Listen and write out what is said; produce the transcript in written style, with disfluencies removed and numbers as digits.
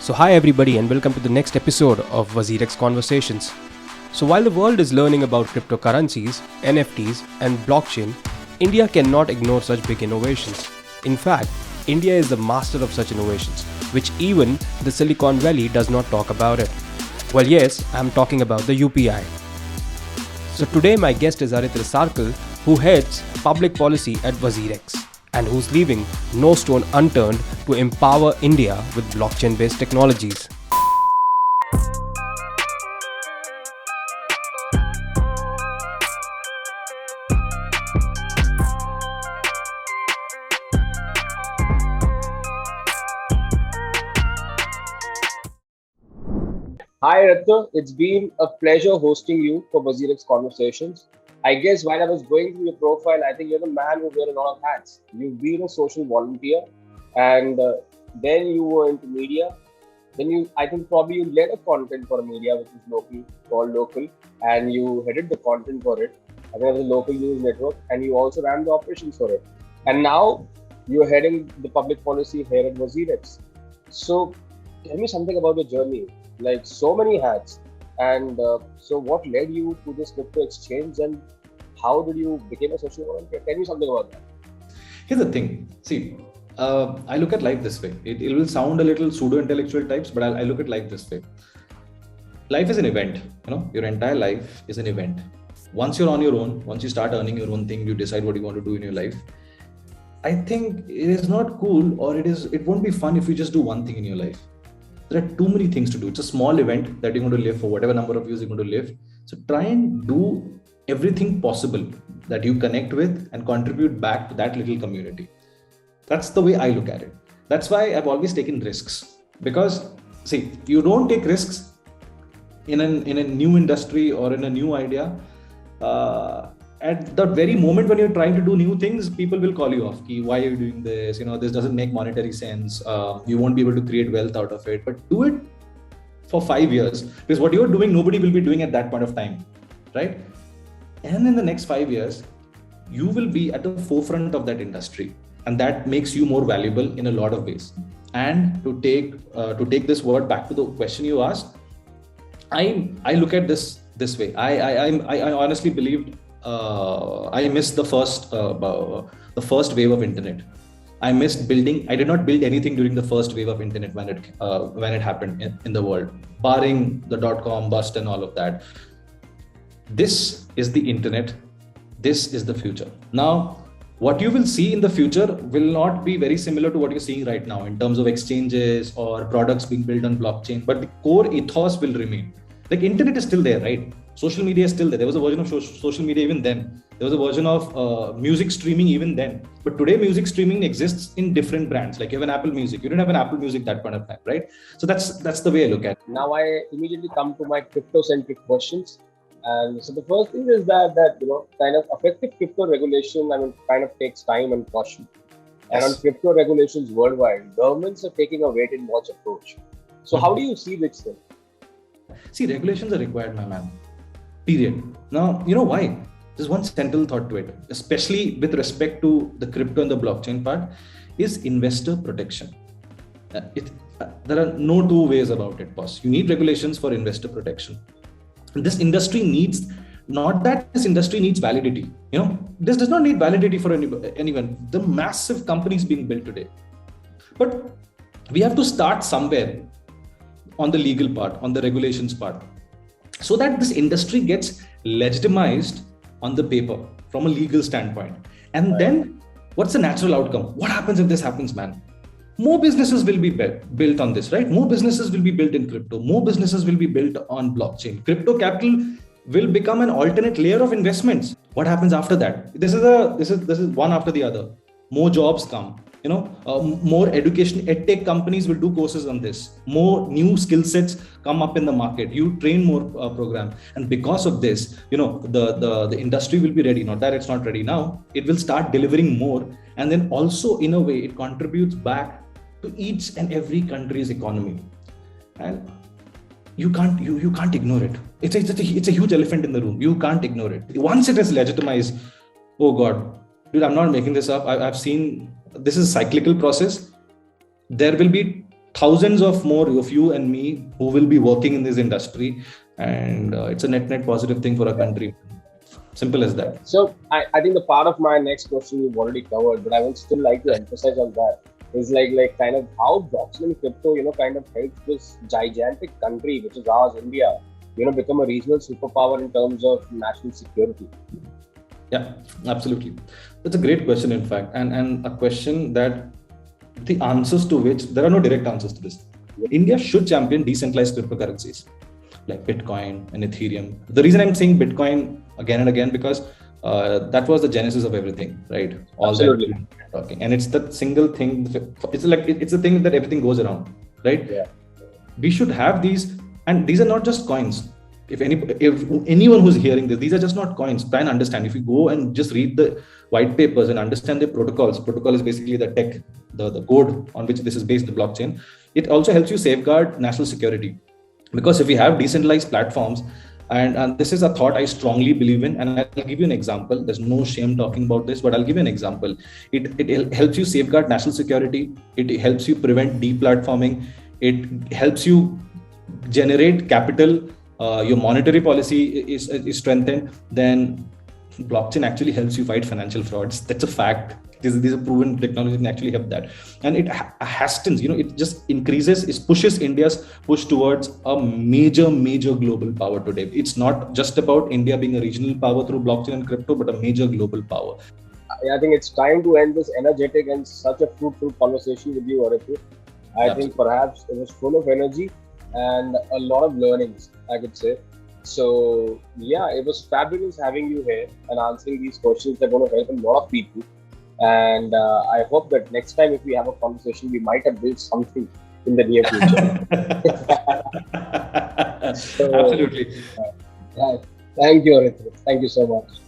So hi everybody and welcome to the next episode of WazirX Conversations. So while the world is learning about cryptocurrencies, NFTs and blockchain, India cannot ignore such big innovations. In fact, India is the master of such innovations, which even the Silicon Valley does not talk about it. Well yes, I am talking about the UPI. So today my guest is Aritra Sarkar, who heads public policy at WazirX and who's leaving no stone unturned to empower India with blockchain-based technologies. Hi, Ratna. It's been a pleasure hosting you for WazirX Conversations. I guess while I was going through your profile, I think you're the man who wears a lot of hats. You've been a social volunteer, and then you were into media. Then I think probably you led a content for a media which is local, called Local, and you headed the content for it. I think it was a local news network, and you also ran the operations for it. And now you're heading the public policy here at WazirX. So tell me something about the journey. Like so many hats, and so what led you to this crypto exchange, and how did you become a social volunteer? Tell me something about that. Here's the thing. See, I look at life this way. It will sound a little pseudo-intellectual types, but I look at life this way. Life is an event. Your entire life is an event. Once you're on your own, once you start earning your own thing, you decide what you want to do in your life. I think it is not cool, or it won't be fun if you just do one thing in your life. There are too many things to do. It's a small event that you're going to live for whatever number of years you're going to live. So try and do everything possible that you connect with and contribute back to that little community. That's the way I look at it. That's why I've always taken risks. Because see, you don't take risks in a new industry or in a new idea. At the very moment when you're trying to do new things, people will call you off. Why are you doing this? This doesn't make monetary sense. You won't be able to create wealth out of it. But do it for 5 years, because what you're doing, nobody will be doing at that point of time, right? And in the next 5 years, you will be at the forefront of that industry, and that makes you more valuable in a lot of ways. And to take this word back to the question you asked, I look at this way. I honestly believed. I missed the first wave of internet. I missed building. I did not build anything during the first wave of internet when it happened in the world, barring the .com bust and all of that. This is the internet. This is the future. Now, what you will see in the future will not be very similar to what you're seeing right now in terms of exchanges or products being built on blockchain, but the core ethos will remain. Like internet is still there, right? Social media is still there. There was a version of social media even then. There was a version of music streaming even then. But today, music streaming exists in different brands. Like you have an Apple Music. You didn't have an Apple Music that point of time, right? So that's the way I look at it. Now I immediately come to my crypto-centric questions. And so the first thing is that kind of effective crypto regulation, kind of takes time and caution. And on crypto regulations worldwide, governments are taking a wait and watch approach. So how do you see this thing? See, regulations are required, my man. Period. Now, you know why? There's one central thought to it, especially with respect to the crypto and the blockchain part, is investor protection. There are no two ways about it, boss. You need regulations for investor protection. This industry needs, not that this industry needs validity. This does not need validity for anyone. The massive companies being built today. But we have to start somewhere on the legal part, on the regulations part, so that this industry gets legitimized on the paper from a legal standpoint. And then what's the natural outcome? What happens if this happens, man? More businesses will be built on this, right? More businesses will be built in crypto. More businesses will be built on blockchain. Crypto capital will become an alternate layer of investments. What happens after that? This is one after the other. More jobs come. More education, edtech companies will do courses on this. More new skill sets come up in the market. You train more program, and because of this, the industry will be ready. Not that it's not ready now. It will start delivering more, and then also in a way it contributes back to each and every country's economy. And you can't ignore it. It's a huge elephant in the room. You can't ignore it. Once it is legitimized, oh God, dude, I'm not making this up. I've seen. This is a cyclical process. There will be thousands of more of you and me who will be working in this industry, and it's a net positive thing for our country. Simple as that. So I think the part of my next question you've already covered, but I would still like to emphasize on that is like kind of how blockchain and crypto, kind of helps this gigantic country, which is ours, India, become a regional superpower in terms of national security. Yeah, absolutely. That's a great question, in fact, and a question that the answers to which there are no direct answers to this. India should champion decentralized cryptocurrencies like Bitcoin and Ethereum. The reason I'm saying Bitcoin again and again because that was the genesis of everything, right? All Absolutely. that talking, and it's the single thing. It's like it's the thing that everything goes around, right? Yeah. We should have these, and these are not just coins. If anyone who's hearing this, these are just not coins. Try and understand. If you go and just read the white papers and understand the protocols, protocol is basically the tech, the code on which this is based, the blockchain. It also helps you safeguard national security, because if we have decentralized platforms, and this is a thought I strongly believe in, and I'll give you an example. There's no shame talking about this, but I'll give you an example. It helps you safeguard national security. It helps you prevent deplatforming. It helps you generate capital. Your monetary policy is strengthened. Then blockchain actually helps you fight financial frauds. That's a fact. These are proven technology can actually help that, and it hastens. It just increases. It pushes India's push towards a major global power today. It's not just about India being a regional power through blockchain and crypto, but a major global power. I think it's time to end this energetic and such a fruitful conversation with you, Arithu. I think perhaps it was full of energy and a lot of learnings, I could say. So yeah, it was fabulous having you here and answering these questions that are going to help a lot of people. And I hope that next time if we have a conversation, we might have built something in the near future. Absolutely. Thank you, Arithu. Thank you so much.